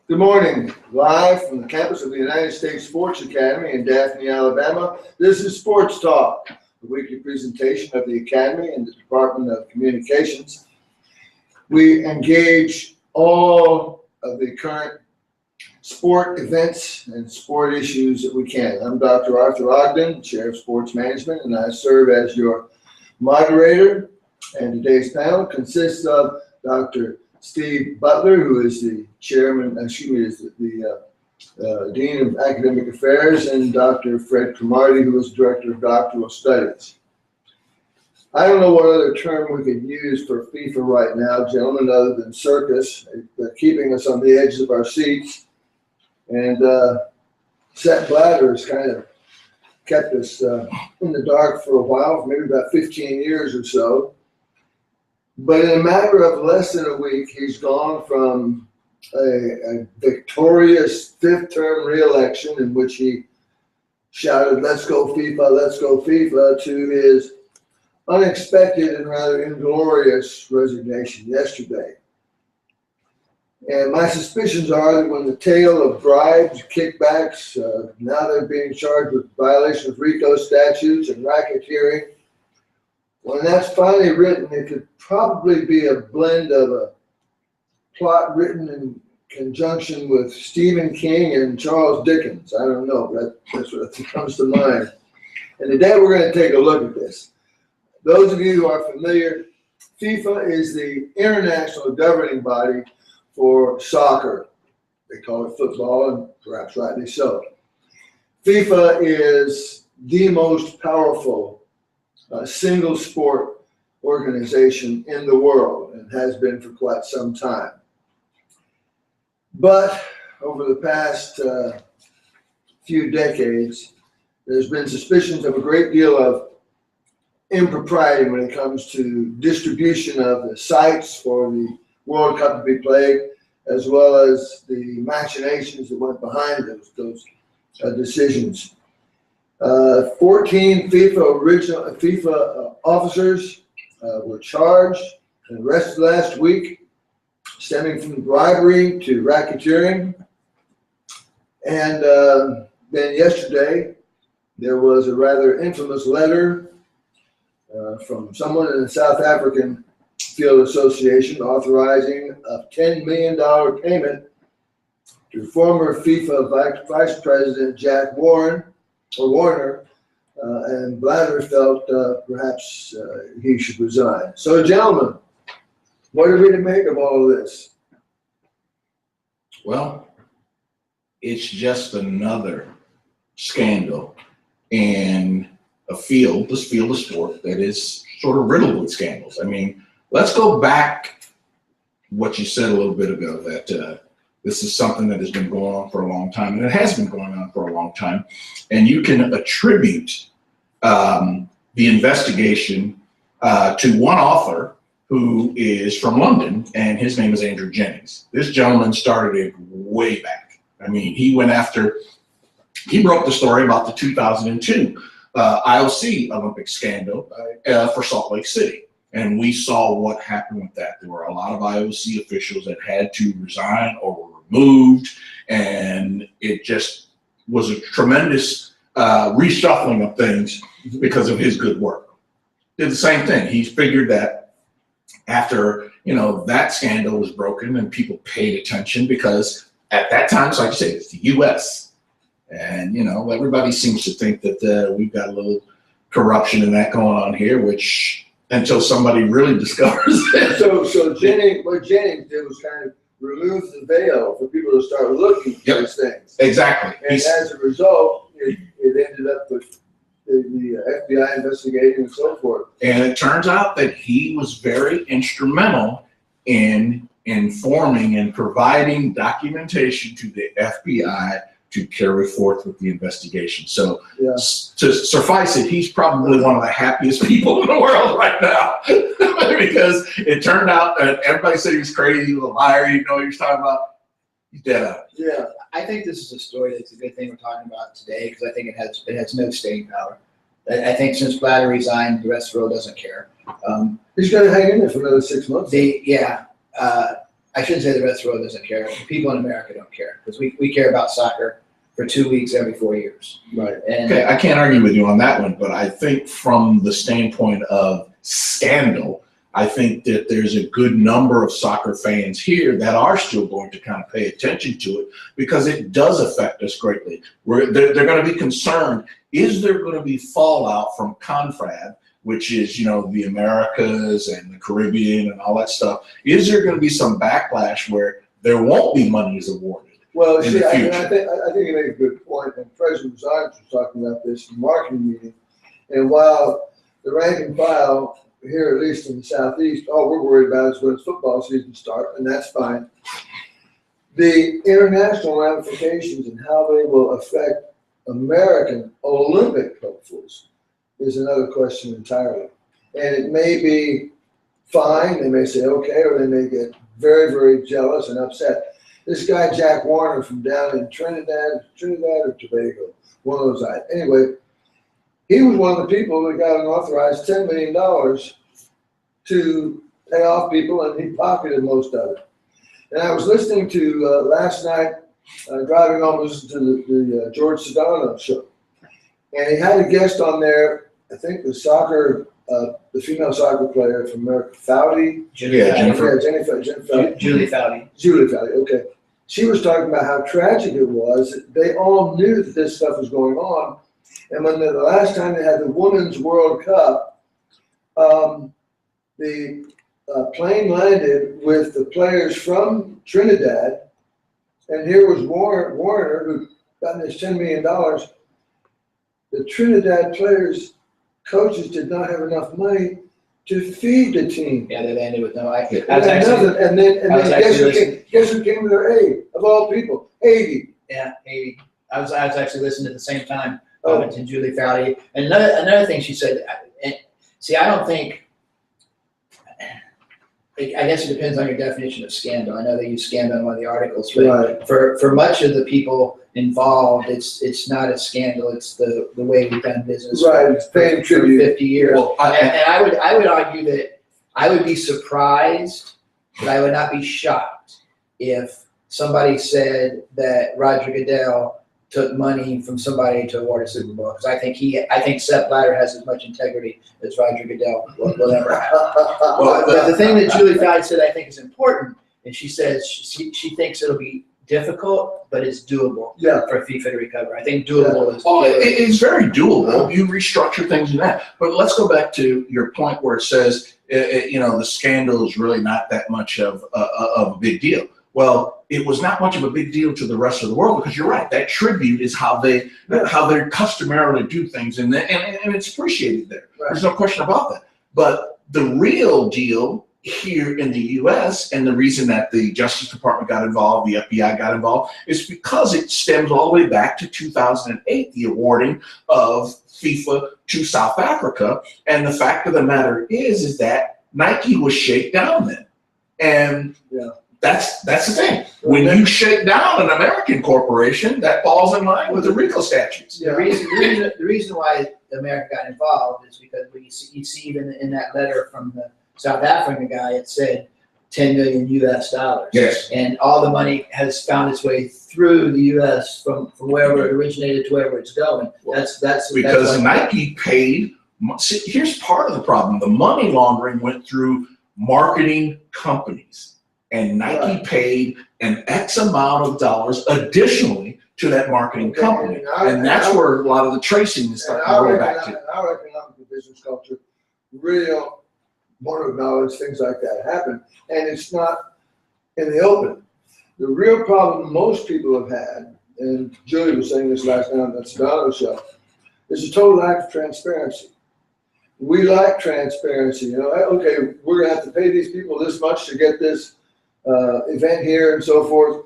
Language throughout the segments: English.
Good morning. Live from the campus of the United States Sports Academy in Daphne, Alabama. This is Sports Talk, a weekly presentation of the Academy and the Department of Communications. We engage all of the current sport events and sport issues that we can. I'm Dr. Arthur Ogden, Chair of Sports Management, and I serve as your moderator. And today's panel consists of Dr. Steve Butler, who is the Dean of Academic Affairs, and Dr. Fred Cromartie, who is Director of Doctoral Studies. I don't know what other term we could use for FIFA right now, gentlemen, other than circus. They're keeping us on the edges of our seats. And Sepp Blatter has kind of kept us in the dark for a while, maybe about 15 years or so. But in a matter of less than a week, he's gone from a victorious fifth-term re-election in which he shouted, "Let's go FIFA, let's go FIFA," to his unexpected and rather inglorious resignation yesterday. And my suspicions are that when the tale of bribes, kickbacks, now they're being charged with violation of RICO statutes and racketeering. When that's finally written, it could probably be a blend of a plot written in conjunction with Stephen King and Charles Dickens. I don't know, but that's what comes to mind. And today we're going to take a look at this. Those of you who are familiar, FIFA is the international governing body for soccer. They call it football, and perhaps rightly so. FIFA is the most powerful single sport organization in the world and has been for quite some time. But over the past few decades, there's been suspicions of a great deal of impropriety when it comes to distribution of the sites for the World Cup to be played, as well as the machinations that went behind those decisions. 14 FIFA officers were charged and arrested last week, stemming from bribery to racketeering. And then yesterday, there was a rather infamous letter from someone in the South African Field Association authorizing a $10 million payment to former FIFA Vice President Jack Warner, and Blatter felt perhaps he should resign. So, gentlemen, what are we to make of all of this? Well, it's just another scandal in this field of sport that is sort of riddled with scandals. I mean, let's go back what you said a little bit ago, that this is something that has been going on for a long time, and it has been going on for a long time. And you can attribute the investigation to one author who is from London, and his name is Andrew Jennings. This gentleman started it way back. I mean, he broke the story about the 2002 IOC Olympic scandal for Salt Lake City. And we saw what happened with that. There were a lot of IOC officials that had to resign or were removed, and it just was a tremendous reshuffling of things because of his good work. Did the same thing. He figured that after that scandal was broken and people paid attention, because at that time, it's like you say, it's the U.S. and everybody seems to think that we've got a little corruption in that going on here, which until somebody really discovers it. So what Jennings did was kind of remove the veil for people to start looking at these things. Exactly. And as a result, it ended up with the FBI investigating and so forth. And it turns out that he was very instrumental in informing and providing documentation to the FBI to carry forth with the investigation. So to suffice it, he's probably one of the happiest people in the world right now because it turned out that everybody said he was crazy, he was a liar, you know what he was talking about. He's dead on. Yeah, I think this is a story that's a good thing we're talking about today, because I think it has no staying power. I think since Blatter resigned, the rest of the world doesn't care. He's going to hang in there for another 6 months. I shouldn't say the rest of the world doesn't care. People in America don't care because we care about soccer for 2 weeks every 4 years. Right. And Okay, I can't argue with you on that one, but I think from the standpoint of scandal, I think that there's a good number of soccer fans here that are still going to kind of pay attention to it because it does affect us greatly. They're going to be concerned, is there going to be fallout from CONFRAD, which is, you know, the Americas and the Caribbean and all that stuff? Is there going to be some backlash where there won't be monies awarded? Well, in see, the I future? think you make a good point, and President Zions was talking about this in the marketing meeting. And while the rank and file here, at least in the Southeast, all we're worried about is when football season starts, and that's fine. The international ramifications and how they will affect American Olympic hopefuls is another question entirely. And it may be fine, they may say okay, or they may get very, very jealous and upset. This guy, Jack Warner, from down in Trinidad or Tobago, one of those guys. Anyway, he was one of the people that got an authorized $10 million to pay off people, and he pocketed most of it. And I was listening to last night, driving home, listening to the George Sedano show. And he had a guest on there, I think the female soccer player from America, Foudy. Jennifer. Julie Foudy. Julie Foudy, okay. She was talking about how tragic it was. They all knew that this stuff was going on. And when the last time they had the Women's World Cup, the plane landed with the players from Trinidad, and here was Warner, who got this $10 million. The Trinidad players, coaches did not have enough money to feed the team. Yeah, they landed with no. I was And then guess who came to their aid, of all people? Haiti. Yeah, Haiti. I was actually listening at the same time to Julie Foudy. And another thing she said, and see, I don't think, I guess it depends on your definition of scandal. I know they use scandal in one of the articles, but Right. for much of the people involved, it's not a scandal. It's the way we've done business Right, it's paying for tribute. 50 years. Well, And I would argue that I would be surprised, but I would not be shocked if somebody said that Roger Goodell took money from somebody to award a Super Bowl, because I think Sepp Blatter has as much integrity as Roger Goodell will ever have. Well, the thing that Julie Foudy said I think is important, and she says she thinks it'll be difficult, but it's doable for FIFA to recover. I think doable is. Oh, it's very doable. You restructure things in that. But let's go back to your point where it says, the scandal is really not that much of a big deal. Well, it was not much of a big deal to the rest of the world because you're right. That tribute is how they customarily do things, and it's appreciated there. Right. There's no question about that. But the real deal here in the U.S. and the reason that the Justice Department got involved, the FBI got involved, is because it stems all the way back to 2008, the awarding of FIFA to South Africa. And the fact of the matter is that Nike was shaken down then. And that's the thing. When you shake down an American corporation, that falls in line with the RICO statutes. The reason why America got involved is because you see even in that letter from the South African guy, it said $10 million US. Yes. And all the money has found its way through the US from wherever it originated to wherever it's going. That's because Nike paid. See, here's part of the problem. The money laundering went through marketing companies, and Nike paid an X amount of dollars additionally to that marketing company. And that's where a lot of the tracing is starting to go back to. Our economic and business culture really don't want to acknowledge things like that happen, and it's not in the open. The real problem most people have had, and Julie was saying this last night on the Sedano show, is a total lack of transparency. We like transparency. Okay, we're going to have to pay these people this much to get this event here and so forth.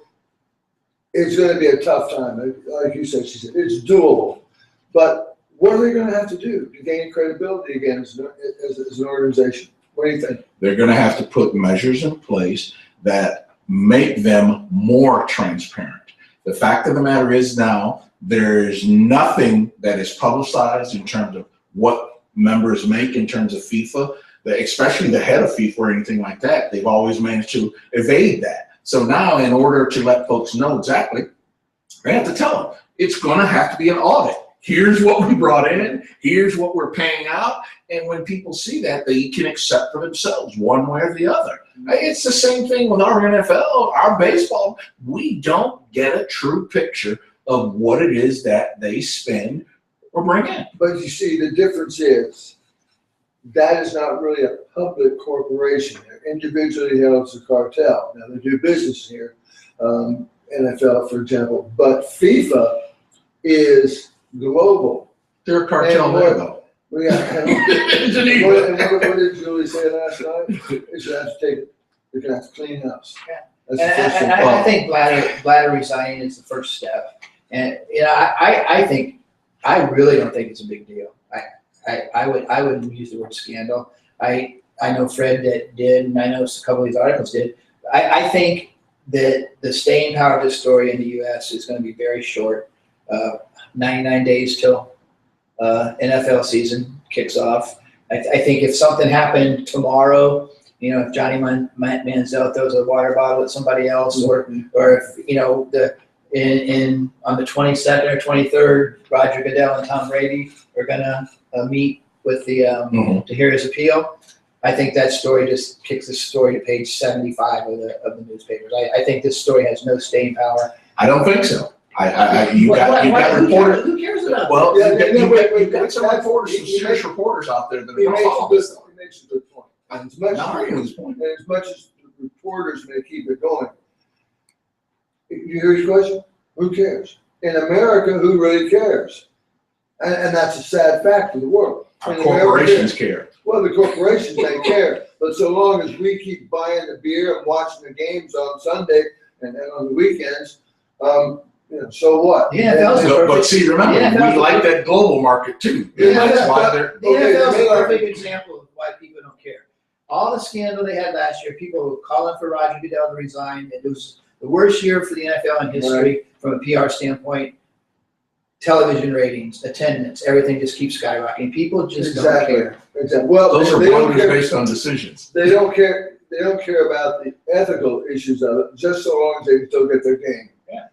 It's going to be a tough time. Like you said, she said, it's doable. But what are they going to have to do to gain credibility again as an organization? What do you think? They're going to have to put measures in place that make them more transparent. The fact of the matter is now there's nothing that is publicized in terms of what members make in terms of FIFA. especially the head of FIFA or anything like that, they've always managed to evade that. So now, in order to let folks know exactly, they have to tell them it's going to have to be an audit. Here's what we brought in. Here's what we're paying out. And when people see that, they can accept for themselves one way or the other. It's the same thing with our NFL, our baseball. We don't get a true picture of what it is that they spend or bring in. But you see, the difference is that is not really a public corporation. They're individually held as a cartel. Now, they do business here, NFL, for example. But FIFA is global. They're a cartel there, though. What did Julie say last night? Is you have to take it. You're going to have to clean house. Yeah. That's And the first thing. I think Bladder resigning is the first step. And I really don't think it's a big deal. I wouldn't use the word scandal. I know Fred that did, and I know a couple of these articles did. I think that the staying power of this story in the U.S. is going to be very short. 99 days till NFL season kicks off. I think if something happened tomorrow, if Johnny Manziel throws a water bottle at somebody else, or if on the 22nd or 23rd, Roger Goodell and Tom Brady are gonna meet with the to hear his appeal. I think that story just kicks the story to page 75 of the newspapers. I think this story has no staying power. I don't think so. You got reporters. Who cares about Well, it? you've got some reporters, some serious reporters out there that are going to follow this stuff. He makes a good point. And as much as the reporters may keep it going, you hear his question? Who cares? In America, who really cares? And that's a sad fact of the world. Our corporations care. Well, the corporations may care, but so long as we keep buying the beer and watching the games on Sunday and on the weekends, so what? But see, remember, we like that global market too. That's why they're. The NFL is a perfect example of why people don't care. All the scandal they had last year, people were calling for Roger Goodell to resign. It was the worst year for the NFL in history from a PR standpoint. Television ratings, attendance, everything just keeps skyrocketing. People just don't care. Exactly. Well, those are voters based on decisions. They don't care. They don't care about the ethical issues of it, just so long as they can still get their game. Yeah.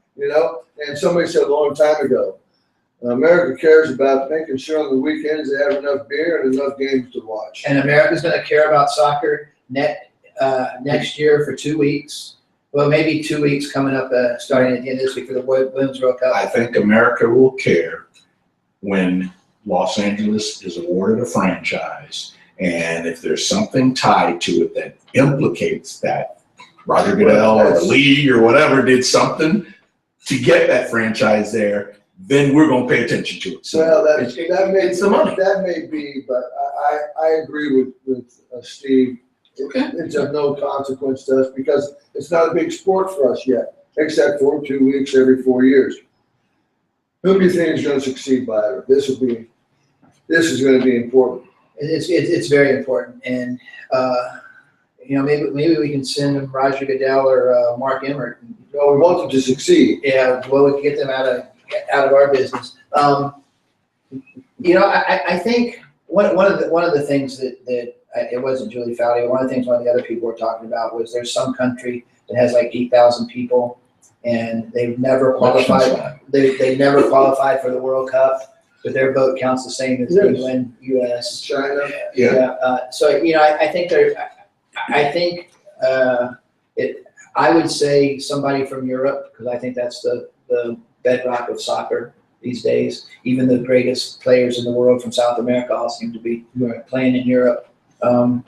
And somebody said a long time ago, America cares about making sure on the weekends they have enough beer and enough games to watch. And America's going to care about soccer next year for 2 weeks. Well, maybe 2 weeks coming up, starting at the end of this week for the Women's World Cup. I think America will care when Los Angeles is awarded a franchise, and if there's something tied to it that implicates that Roger Goodell or the league or whatever did something to get that franchise there, then we're going to pay attention to it. So it's the money. That may be, but I agree with Steve. It's of no consequence to us because it's not a big sport for us yet, except for 2 weeks every 4 years. Who do you think is going to succeed by it? This is going to be important. It's very important, and maybe we can send Roger Goodell or Mark Emmert. No, we want them to succeed. Yeah, well, we can get them out of our business. I think one of the things that it wasn't Julie Foudy. One of the things one of the other people were talking about was there's some country that has like 8,000 people, and they've never qualified. They never qualified for the World Cup, but their vote counts the same as England, U.S., China. I would say somebody from Europe, because I think that's the bedrock of soccer these days. Even the greatest players in the world from South America all seem to be playing in Europe. I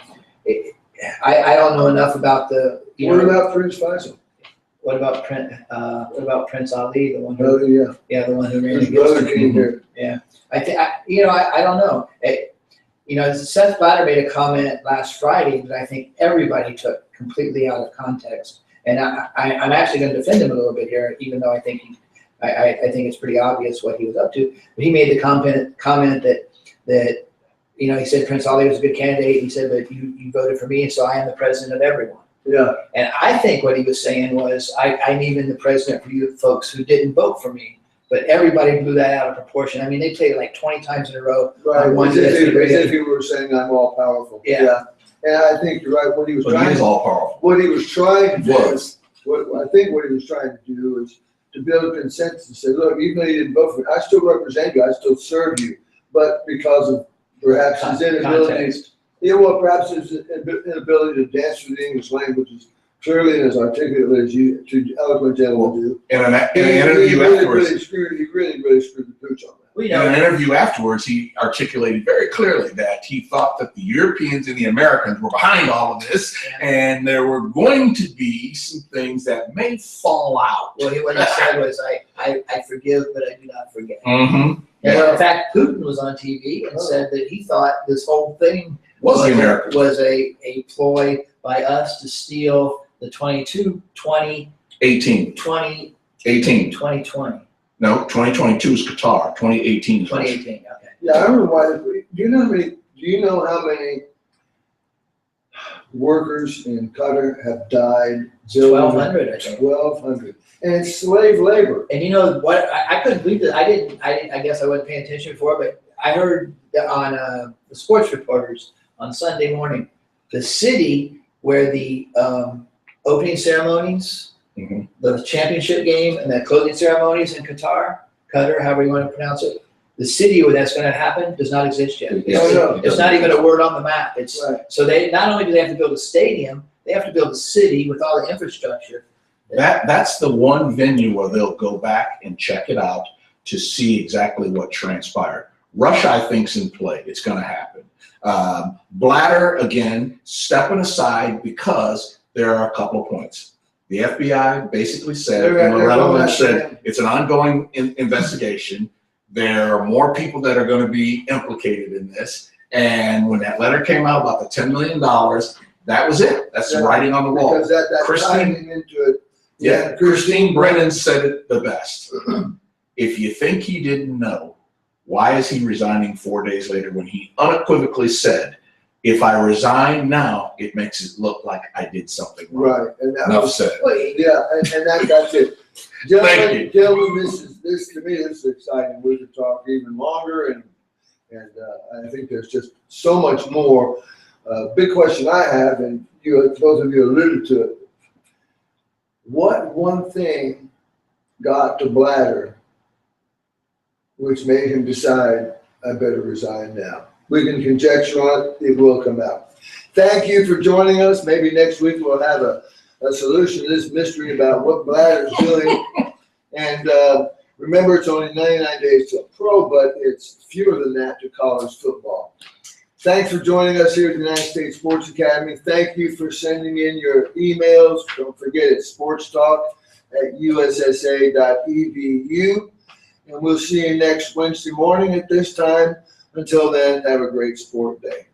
don't know enough about What about Prince Faisal? What about Prince Ali, the one who the one who ran his against brother him? came here. Yeah, I don't know. Seth Blatter made a comment last Friday that I think everybody took completely out of context, and I'm actually going to defend him a little bit here, even though I think I think it's pretty obvious what he was up to. But he made the comment that he said Prince Ali was a good candidate. He said, but you voted for me, so I am the president of everyone. Yeah. And I think what he was saying was, I'm even the president for you folks who didn't vote for me. But everybody blew that out of proportion. I mean, they played like 20 times in a row. Right. As if he were saying I'm all powerful. Yeah. And I think you're right, what he was But he trying, is all powerful. what he was trying to do, Was. I think what he was trying to do is to build a consensus and say, look, even though you didn't vote for me, I still represent you, I still serve you. But because of perhaps his inability, Context. perhaps his inability to dance through the English language as clearly and as articulately as you, two eloquent gentlemen do. In an He interview afterwards, really screwed the pooch on that. We in know. an interview afterwards, he articulated very clearly that he thought that the Europeans and the Americans were behind all of this, and there were going to be some things that may fall out. Well, what he said was, I forgive, but I do not forget. Mm-hmm. And in fact, Putin was on TV and said that he thought this whole thing Was the Americans. was a ploy by us to steal the 2020. 18. No, 2022 is Qatar. 2018 is Russia. 2018, okay. Yeah, I don't know why. Do you know how many workers in Qatar have died? 1,200, I think. 1,200. And it's slave labor. And you know what? I couldn't believe that. I guess I wasn't paying attention before, but I heard that on the sports reporters on Sunday morning, the city where the opening ceremonies, Mhm. the championship game, and the closing ceremonies in Qatar, however you want to pronounce it, the city where that's going to happen does not exist yet. No. It's not even a word on the map. It's Right. so they not only do they have to build a stadium, they have to build a city with all the infrastructure. That's the one venue where they'll go back and check it out to see exactly what transpired. Russia, I think, is in play. It's going to happen. Blatter, again, stepping aside because there are a couple of points. The FBI basically said, and Loretta Lynch said, it's an ongoing investigation. There are more people that are going to be implicated in this. And when that letter came out about the $10 million, that was it. That's the writing on the wall. Because that Christine- timing into it. Yeah, Christine Brennan said it the best. If you think he didn't know, why is he resigning 4 days later when he unequivocally said, if I resign now, it makes it look like I did something wrong. Right. And that Enough was, said. yeah, and that's it. Thank you. Gentlemen, to me, this is exciting. We could talk even longer, and I think there's just so much more. Big question I have, and both of you alluded to it. What one thing got to Blatter which made him decide, I better resign now? We can conjecture on it. It will come out. Thank you for joining us. Maybe next week we'll have a solution to this mystery about what Blatter's doing. And remember, it's only 99 days to pro, but it's fewer than that to college football. Thanks for joining us here at the United States Sports Academy. Thank you for sending in your emails. Don't forget, it's sportstalk@usssa.edu. And we'll see you next Wednesday morning at this time. Until then, have a great sport day.